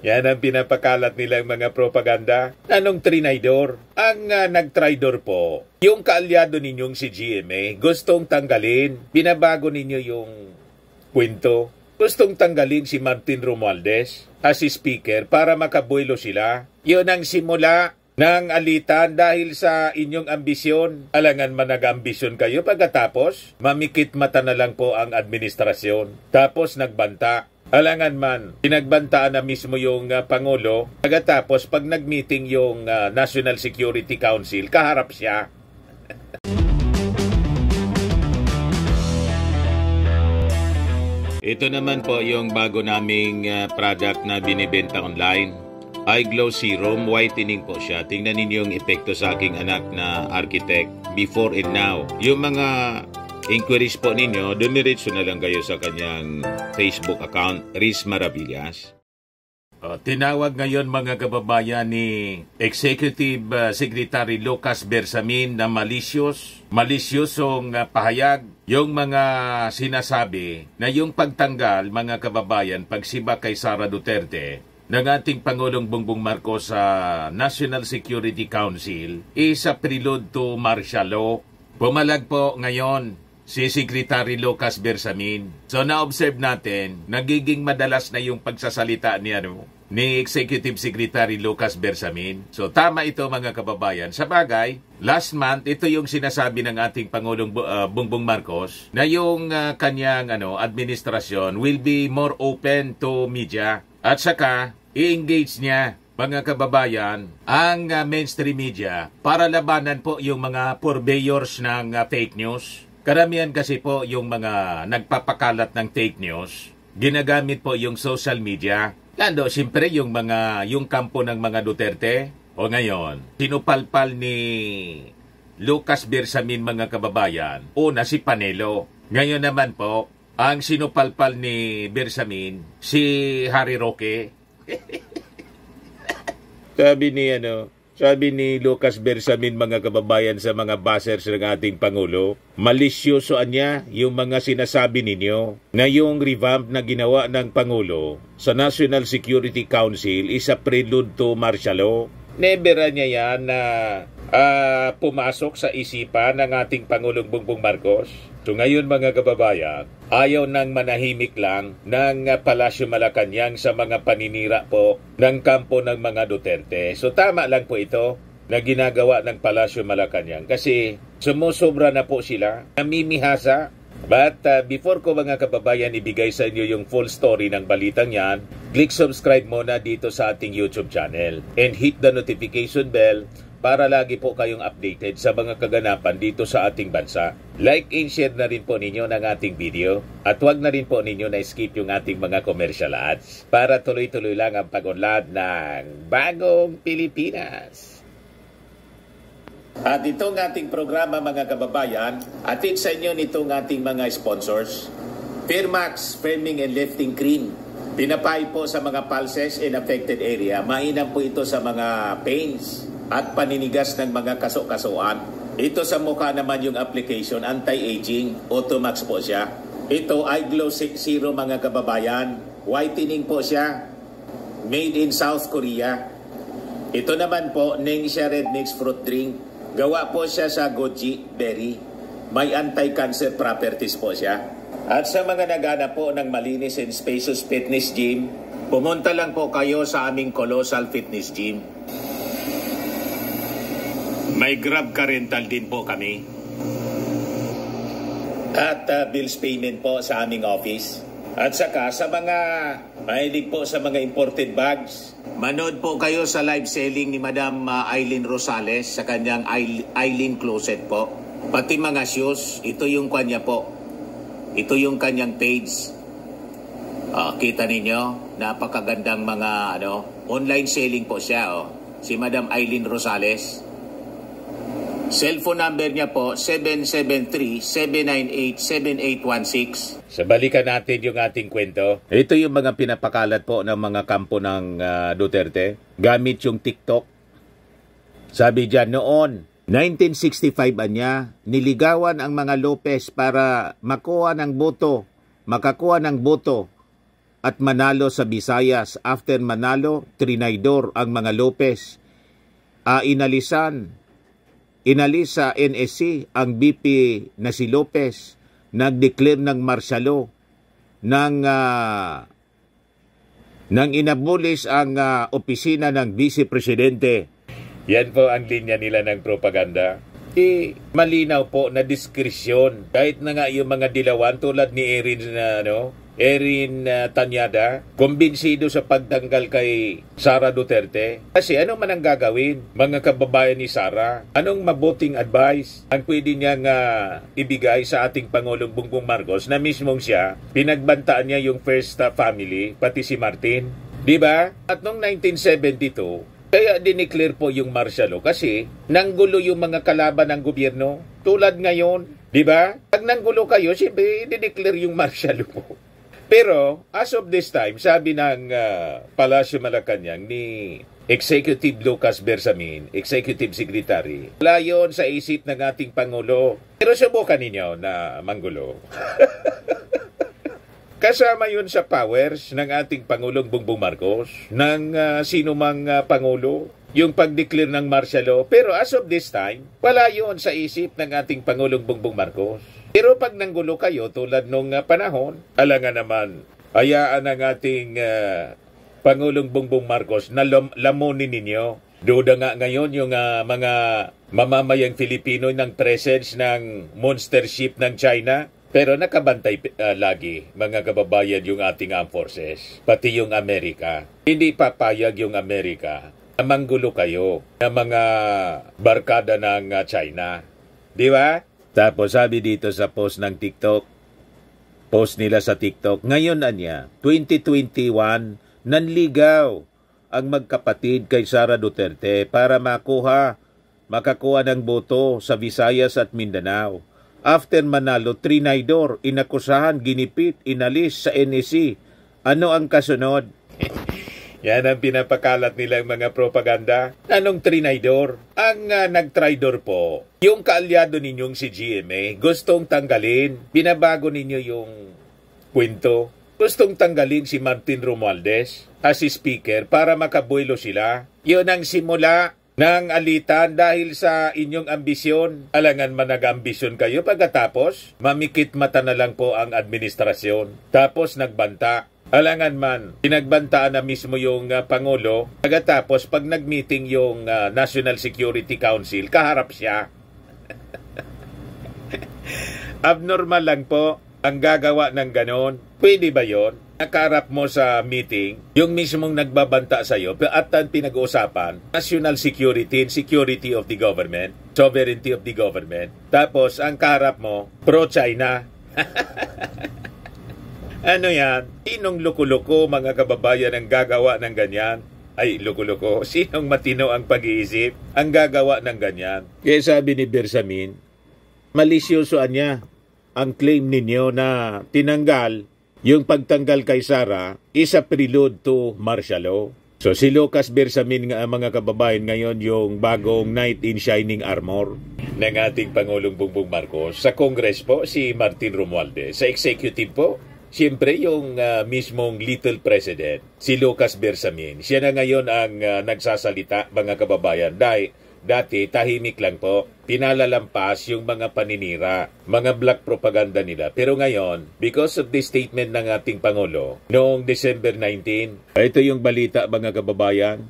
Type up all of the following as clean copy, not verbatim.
Yan ang pinapakalat nilang mga propaganda. Anong trinaydor? Ang nagtraidor po, yung kaalyado ninyong si GMA, gustong tanggalin. Binabago ninyo yung kwento. Gustong tanggalin si Martin Romualdez as speaker para makabuelo sila. Yun ang simula ng alitan dahil sa inyong ambisyon. Alangan man nag-ambisyon kayo pagkatapos, mamikit mata na lang po ang administrasyon. Tapos nagbanta. Alangan man, pinagbantaan na mismo yung Pangulo. Pagkatapos, pag nag-meeting yung National Security Council, kaharap siya. Ito naman po yung bago naming product na binibenta online. iGlow Serum, whitening po siya. Tingnan ninyo yung epekto sa aking anak na architect before and now. Yung mga inquiries po ninyo, dumiretso na lang kayo sa kanyang Facebook account, Riz Maravillas. Tinawag ngayon mga kababayan ni Executive Secretary Lucas Bersamin na malisyosong pahayag yung mga sinasabi na yung pagtanggal mga kababayan pagsiba kay Sara Duterte ng ating Pangulong Bongbong Marcos sa National Security Council is a prelude to martial law. Pumalag po ngayon si Secretary Lucas Bersamin. So na-observe natin, nagiging madalas na yung pagsasalita ni Executive Secretary Lucas Bersamin. So tama ito mga kababayan. Sa bagay, last month, ito yung sinasabi ng ating Pangulong Bongbong Marcos na yung kanyang administrasyon will be more open to media. At saka, i-engage niya mga kababayan, ang mainstream media para labanan po yung mga purveyors ng fake news. Karamihan kasi po yung mga nagpapakalat ng fake news, ginagamit po yung social media. Lalo, siyempre yung kampo ng mga Duterte. O ngayon, sinupalpal ni Lucas Bersamin mga kababayan, una si Panelo. Ngayon naman po, ang sinupalpal ni Bersamin, si Harry Roque. Sabi ni Lucas Bersamin mga kababayan sa mga bashers ng ating Pangulo, malisyosoan niya yung mga sinasabi ninyo na yung revamp na ginawa ng Pangulo sa National Security Council is a prelude to martial law. Never niya yan na pumasok sa isipan ng ating Pangulong Bongbong Marcos. So ngayon mga kababayan, ayaw nang manahimik lang ng Palasyo Malacanang sa mga paninira po ng kampo ng mga Duterte. So tama lang po ito na ginagawa ng Palasyo Malacanang kasi sumusobra na po sila, namimihasa. But before ko mga kababayan ibigay sa inyo yung full story ng balitang yan, click subscribe muna dito sa ating YouTube channel and hit the notification bell para lagi po kayong updated sa mga kaganapan dito sa ating bansa. Like and share na rin po ninyo ng ating video at huwag na rin po ninyo na skip yung ating mga commercial ads para tuloy-tuloy lang ang pag-unlad ng Bagong Pilipinas. At itong ating programa mga kababayan, atid sa inyo nitong ating mga sponsors. Firmax Firming and Lifting Cream. Pinapay po sa mga pulses in affected area. Mainam po ito sa mga pains at paninigas ng mga kaso-kasuan. Ito sa mukha naman yung application, anti-aging, Automax po siya. Ito iGlow Zero mga kababayan, whitening po siya, made in South Korea. Ito naman po, Ningxia Red Mix Fruit Drink, gawa po siya sa goji berry, may anti-cancer properties po siya. At sa mga nagana po ng malinis and spacious fitness gym, pumunta lang po kayo sa aming Colossal Fitness Gym. May Grab Car Rental din po kami. At bills payment po sa aming office. At saka sa mga mahilig po sa mga imported bags, manood po kayo sa live selling ni Madam Aileen Rosales sa kanyang Aileen Closet po. Pati mga shoes, ito yung kanya po. Ito yung kanyang page. Kita ninyo, napakagandang mga online selling po siya. Si Madam Aileen Rosales. Cellphone number niya po, 773-798-7816. Sa balikan natin yung ating kwento. Ito yung mga pinapakalat po ng mga kampo ng Duterte. Gamit yung TikTok. Sabi dyan, noon, 1965 niligawan ang mga Lopez para makakuha ng boto at manalo sa Visayas. After manalo, trinaydor ang mga Lopez. Inalis sa NSC ang BP na si Lopez. Nag-declare ng martial law. Nang inabulis ang opisina ng Vice Presidente. Yan po ang linya nila ng propaganda. Malinaw po na diskresyon. Kahit na nga yung mga dilawan tulad ni Erin Tanyada, kumbinsido sa pagtanggal kay Sara Duterte. Kasi ano man ang gagawin, mga kababayan ni Sara? Anong mabuting advice ang pwede niyang ibigay sa ating Pangulong Bongbong Marcos na mismong siya, pinagbantaan niya yung first family, pati si Martin? Diba? At noong 1972, kaya dineclare po yung martial law kasi nanggulo yung mga kalaban ng gobyerno. Tulad ngayon, diba? Pag nanggulo kayo, siyempre dineclare yung martial law po. Pero, as of this time, sabi ng Palacio Malacanang ni Executive Lucas Bersamin, Executive Secretary, wala yun sa isip ng ating Pangulo. Pero subukan ninyo na manggulo. Kasama yun sa powers ng ating Pangulong Bongbong Marcos, ng sino mang Pangulo, yung pag-declare ng martial law. Pero as of this time, wala yun sa isip ng ating Pangulong Bongbong Marcos. Pero pag nanggulo kayo tulad nung panahon, alangan naman, hayaan ng ating Pangulong Bongbong Marcos na lamunin ninyo. Duda nga ngayon yung mga mamamayang Filipino ng presence ng monster ship ng China. Pero nakabantay lagi, mga kababayan, yung ating armed forces, pati yung Amerika. Hindi papayag yung Amerika na manggulo kayo ng mga barkada ng China. Di ba? Tapos sabi dito sa post ng TikTok, post nila sa TikTok, ngayon na niya, 2021, nanligaw ang magkapatid kay Sara Duterte para makakuha ng boto sa Visayas at Mindanao. After manalo, trinaydor, inakusahan, ginipit, inalis sa NSC. Ano ang kasunod? Yan ang pinapakalat nilang mga propaganda. Anong trinaydor? Ang nagtraydor po, yung kaalyado ninyong si GMA, gustong tanggalin. Binabago ninyo yung kwento. Gustong tanggalin si Martin Romualdez as speaker para makabuelo sila. Yun ang simula ng alitan dahil sa inyong ambisyon. Alangan man nag-ambisyon kayo pagkatapos, mamikit mata na lang po ang administrasyon. Tapos nagbanta. Alangan man, pinagbantaan na mismo yung Pangulo. Pagkatapos, pag nag-meeting yung National Security Council, kaharap siya. Abnormal lang po ang gagawa ng ganon. Pwede ba yon? Nakaharap mo sa meeting, yung mismong nagbabanta sa'yo, at pinag-uusapan, national security and security of the government, sovereignty of the government. Tapos, ang kaharap mo, pro-China. Ano yan? Sinong loko-loko, mga kababayan, ang gagawa ng ganyan? Ay, loko-loko. Sinong matino ang pag-iisip ang gagawa ng ganyan? Kaya sabi ni Bersamin, malisyosoan niya ang claim ninyo na tinanggal yung pagtanggal kay Sara is a prelude to martial law. So si Lucas Bersamin nga, mga kababayan, ngayon yung bagong knight in shining armor ng ating Pangulong Bongbong Marcos. Sa Congress po, si Martin Romualdez. Sa executive po, siyempre yung mismong little president, si Lucas Bersamin. Siya na ngayon ang nagsasalita, mga kababayan. Dati, tahimik lang po. Pinalalampas yung mga paninira, mga black propaganda nila. Pero ngayon, because of the statement ng ating Pangulo, noong December 19, ito yung balita, mga kababayan.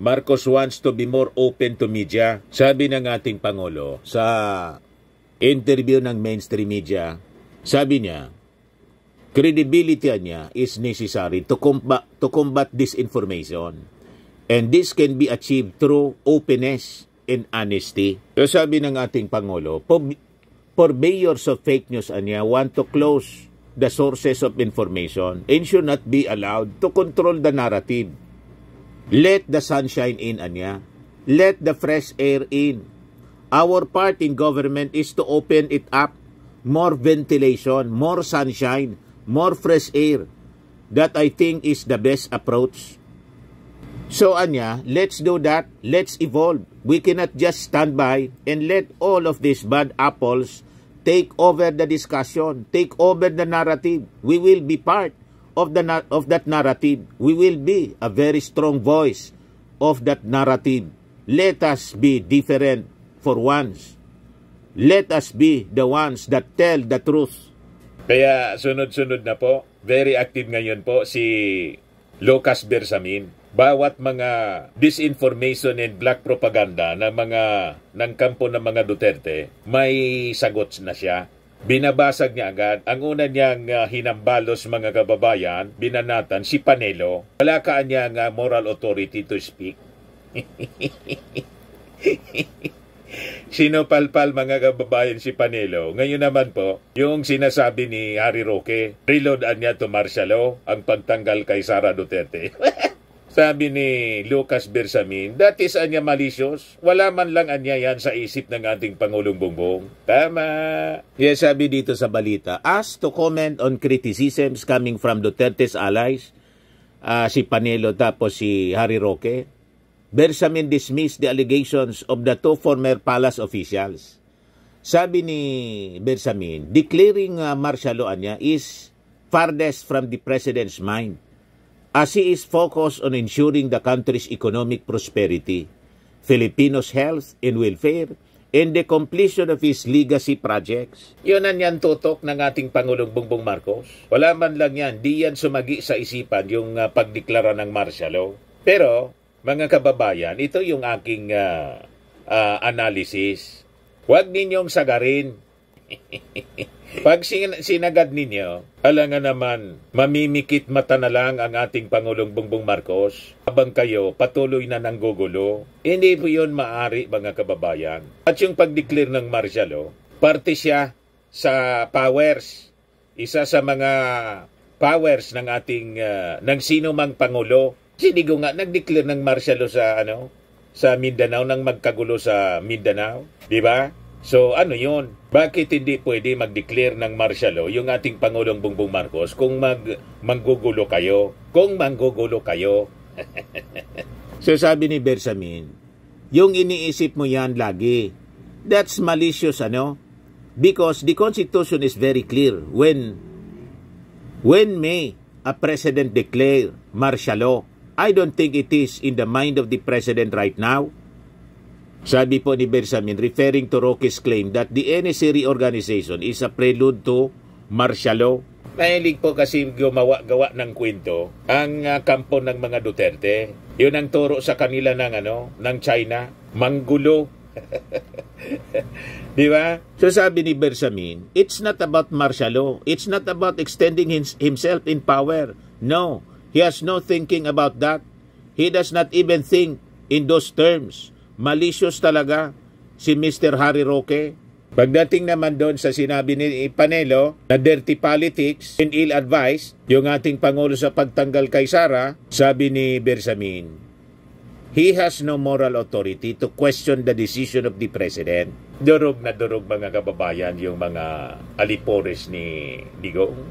Marcos wants to be more open to media. Sabi ng ating Pangulo sa interview ng mainstream media, sabi niya, credibility niya is necessary to combat disinformation. And this can be achieved through openness and honesty. So sabi ng ating Pangulo, purveyors of fake news niya want to close the sources of information and should not be allowed to control the narrative. Let the sunshine in niya. Let the fresh air in. Our part in government is to open it up. More ventilation, more sunshine, more fresh air. That I think is the best approach. So anya, let's do that. Let's evolve. We cannot just stand by and let all of these bad apples take over the discussion, take over the narrative. We will be part of that narrative. We will be a very strong voice of that narrative. Let us be different for once. Let us be the ones that tell the truth. Kaya sunod-sunod na po, very active ngayon po si Lucas Bersamin. Bawat mga disinformation and black propaganda ng kampo ng mga Duterte, may sagot na siya. Binabasag niya agad. Ang una niyang hinambalos mga kababayan, binanatan si Panelo. Wala ka niyang moral authority to speak. Sinopalpal mga kababayan si Panelo. Ngayon naman po, yung sinasabi ni Harry Roque, reload niya to martial law ang pagtanggal kay Sara Duterte. Sabi ni Lucas Bersamin, that is anya malicious. Wala man lang anya yan sa isip ng ating Pangulong Bongbong. Tama. Yes, sabi dito sa balita, asked to comment on criticisms coming from Duterte's allies, si Panelo tapos si Harry Roque, Bersamin dismissed the allegations of the two former palace officials. Sabi ni Bersamin, declaring martial law niya is farthest from the president's mind, as he is focused on ensuring the country's economic prosperity, Filipinos' health and welfare, and the completion of his legacy projects. Yun ang yan tutok ng ating Pangulong Bongbong Marcos. Wala man lang yan, di yan sumagi sa isipan yung pagdeklara ng martial law. Pero, mga kababayan, ito yung aking analysis. Huwag ninyong sagarin. Pag sinagad ninyo, alangan naman, mamimikit mata na lang ang ating Pangulong Bongbong Marcos habang kayo patuloy na nanggugulo. Hindi po yun maaari, mga kababayan. At yung pag-declare ng martial law, parte siya sa powers. Isa sa mga powers ng ating, ng sino mang Pangulo. Sinigo nga, nag-declare ng martial law sa Mindanao, nang magkagulo sa Mindanao. Di ba? So, ano yun? Bakit hindi pwede mag-declare ng martial law yung ating Pangulong Bongbong Marcos kung manggugulo kayo? Kung manggugulo kayo. So, sabi ni Bersamin, yung iniisip mo yan lagi, that's malicious, Because the Constitution is very clear. When may a president declare martial law, I don't think it is in the mind of the president right now. Sabi po ni Bersamin, referring to Roque's claim that the NSA reorganization is a prelude to martial law. Mahilig po kasi gawa ng kwento ang kampo ng mga Duterte. Yun ang turo sa kanila ng China, manggulo. Di ba? So sabi ni Bersamin, it's not about martial law. It's not about extending himself in power. No. He has no thinking about that. He does not even think in those terms. Malicious talaga si Mr. Harry Roque. Pagdating naman doon sa sinabi ni Panelo na dirty politics and ill-advised, yung ating Pangulo sa pagtanggal kay Sara, sabi ni Bersamin, he has no moral authority to question the decision of the President. Durog na durog mga kababayan yung mga alipores ni Digong.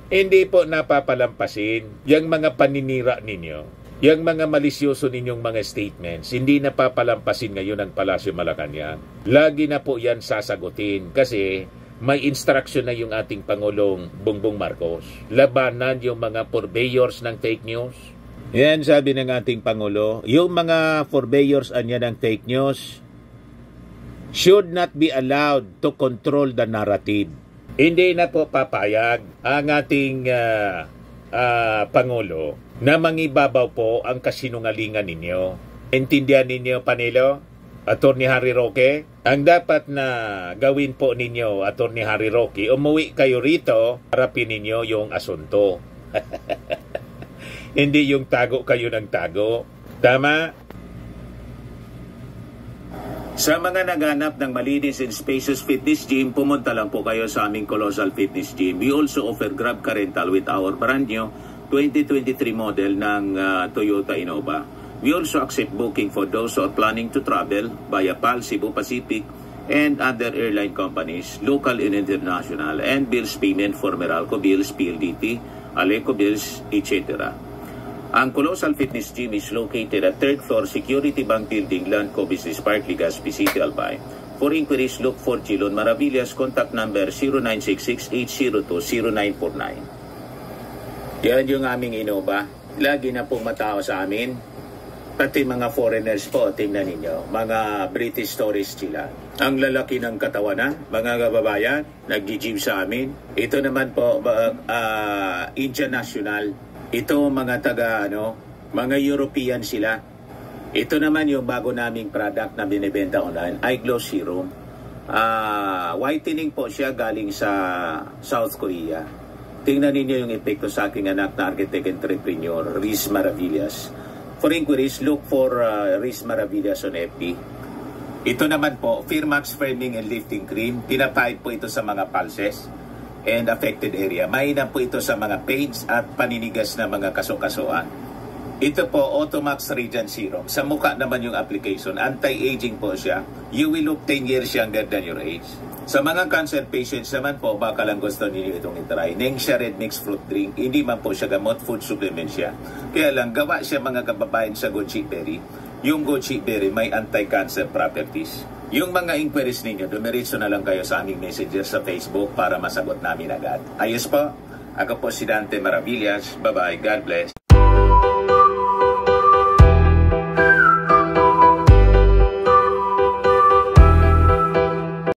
Hindi po napapalampasin yung mga paninira ninyo, yung mga malisyoso ninyong mga statements, hindi napapalampasin ngayon ng Palasyo Malacanang. Lagi na po yan sasagutin kasi may instruction na yung ating Pangulong Bongbong Marcos. Labanan yung mga purveyors ng fake news. Yan sabi ng ating Pangulo, yung mga purveyors ng fake news should not be allowed to control the narrative. Hindi na po papayag ang ating Pangulo na mangibabaw po ang kasinungalingan ninyo. Intindihan ninyo, Panelo? Attorney Harry Roque? Ang dapat na gawin po ninyo, Attorney Harry Roque, umuwi kayo rito, harapin ninyo yung asunto. Hindi yung tago kayo ng tago. Tama? Sa mga naghanap ng malinis and spacious fitness gym, pumunta lang po kayo sa aming Colossal Fitness Gym. We also offer Grab Car Rental with our brand new 2023 model ng Toyota Innova. We also accept booking for those who are planning to travel via PAL, Cebu Pacific, and other airline companies, local and international, and bills payment for Meralco Bills, PLDT, Aleco Bills, etc. Ang Colossal Fitness Gym is located at 3rd floor Security Bank Building, Landco Business Park, Legazpi City, Albay. For inquiries, look for Chilon Maravillas. Contact number 0966-802-0949. Yan yung aming Innova. Lagi na pong matao sa amin. Pati mga foreigners po, tingnan ninyo. Mga British tourists sila. Ang lalaki ng katawan na, mga kababayan, nag-gym sa amin. Ito naman po, Indian National. Ito mga mga European sila. Ito naman yung bago naming product na binibenta online, Eye Glow Serum. Whitening po siya galing sa South Korea. Tingnan ninyo yung epekto sa aking anak na architect entrepreneur, Riz Maravillas. For inquiries, look for Riz Maravillas on FB. Ito naman po, Firmax Firming and Lifting Cream. Pinapahid po ito sa mga pulses and affected area. Mainam po ito sa mga pains at paninigas na mga kaso-kasuan. Ito po, Automax Radiant Serum. Sa mukha naman yung application. Anti-aging po siya. You will look 10 years younger than your age. Sa mga cancer patients naman po, baka lang gusto niyo itong itry. Nengxia Red Mix Fruit Drink. Hindi man po siya gamot, food supplement siya. Kaya lang, gawa siya mga kababayan sa goji berry. Yung goji berry may anti-cancer properties. Yung mga inquiries ninyo, dumiritso na lang kayo sa aming messenger sa Facebook para masagot namin agad. Ayos po. Ako po si Dante Maravillas. Bye-bye. God bless.